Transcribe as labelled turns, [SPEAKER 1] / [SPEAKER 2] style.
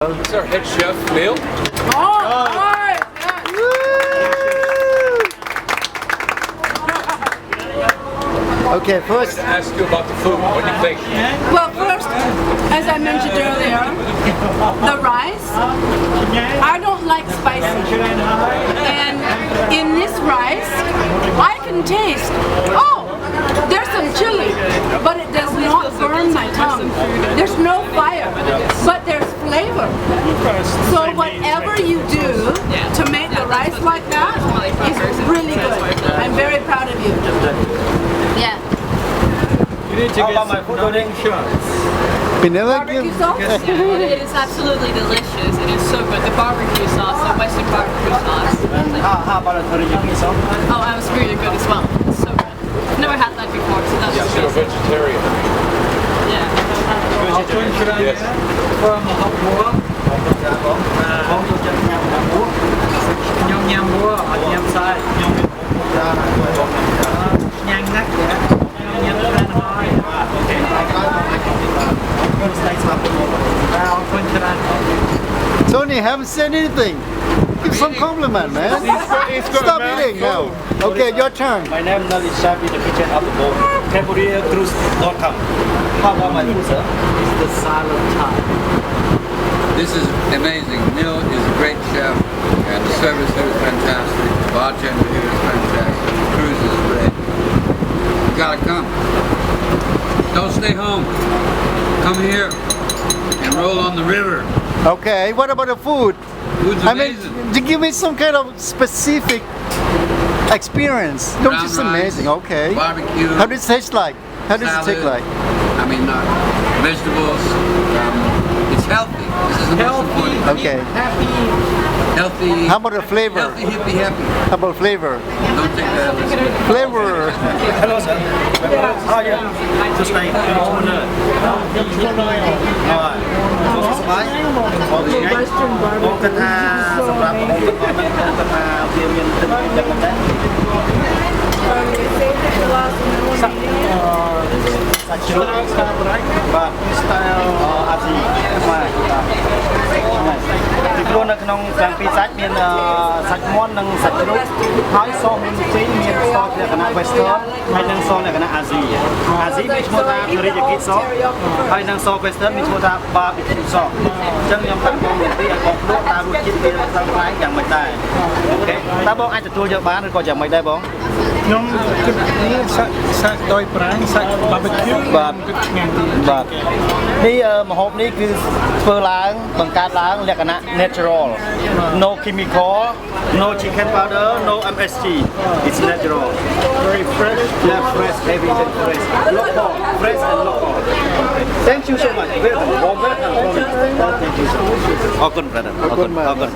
[SPEAKER 1] This is our head chef, Neil.
[SPEAKER 2] Alright!
[SPEAKER 3] Okay, first.
[SPEAKER 1] I ask you about the food. What do you think?
[SPEAKER 2] Well, first, as I mentioned earlier, the rice, I don't like spicy. And in this rice, I can taste, there's some chili, but it does not burn my tongue. There's no fire, but there's flavor. So whatever you do to make the rice like that is really good. I'm very proud of you. Yeah.
[SPEAKER 4] You need to get my donations.
[SPEAKER 2] Barbecue sauce?
[SPEAKER 5] It is absolutely delicious. It is so good. The barbecue sauce, the Western barbecue sauce.
[SPEAKER 4] How about a teriyaki sauce?
[SPEAKER 5] Oh, that was really good as well. It's so good. Never had that before, so that was
[SPEAKER 1] You're a
[SPEAKER 5] amazing.
[SPEAKER 1] vegetarian.
[SPEAKER 5] Yeah.
[SPEAKER 4] Yes. From Hopwood. Nhom nhằm búa, nhằm sai. Nhang ngắt vậy. Nhằm ra nói.
[SPEAKER 3] Tony, haven't said anything. Give some compliment, man. Stop eating now. Okay, your turn.
[SPEAKER 4] My name is Chef in the kitchen of the boat. Cambodia.com. How about my food, sir? It's the salad time.
[SPEAKER 6] This is amazing. Neil is a great chef, and the service here is fantastic. The bartender here is fantastic. The cruise is great. You gotta come. Don't stay home. Come here and roll on the river.
[SPEAKER 3] Okay, what about the food?
[SPEAKER 6] Food's
[SPEAKER 3] I mean,
[SPEAKER 6] amazing.
[SPEAKER 3] to give me some kind of specific experience. Don't
[SPEAKER 6] Brown
[SPEAKER 3] just
[SPEAKER 6] rice,
[SPEAKER 3] amazing, okay.
[SPEAKER 6] Barbecue.
[SPEAKER 3] How does it taste like? How does it taste like?
[SPEAKER 6] I mean, vegetables. It's healthy. This is the most important.
[SPEAKER 3] Okay.
[SPEAKER 6] Healthy.
[SPEAKER 3] How about the flavor?
[SPEAKER 6] Healthy, hippie, happy.
[SPEAKER 3] How about flavor?
[SPEAKER 6] Don't take that.
[SPEAKER 3] Flavor.
[SPEAKER 4] Hello, sir. How are you? Just like owner. Alright. So bye. Western barbecue. But style Asia ពីព្រោះនៅក្នុងទាំងពីរសាច់មានសាច់មាន់និងសាច់ជ្រូកហើយសមានពីរមានសលក្ខណៈ Western ហើយនិងសលក្ខណៈ Asia មានឈ្មោះថា teriyaki sauce ហើយនិងស Western មានឈ្មោះថា barbecue sauce អញ្ចឹងខ្ញុំតាំងបងពីឲ្យបងភ្លក់តើរសជាតិវាស្រស់ស្រាយយ៉ាងម៉េចដែរអូខេតើបងអាចទទួលយកបានឬក៏យ៉ាងម៉េចដែរបងខ្ញុំគិតនេះសាច់ដោយប្រាំងសាច់ barbecue បាទឆ្ងាញ់បាទនេះម្ហូបនេះគឺធ្វើឡើងបង្កើតឡើងលក្ខណៈ natural no chemical no chicken powder no MSG it's natural very fresh yeah fresh everything fresh local fresh and local thank you so much very warm welcome thank you so much អរគុណ brother អរគុណ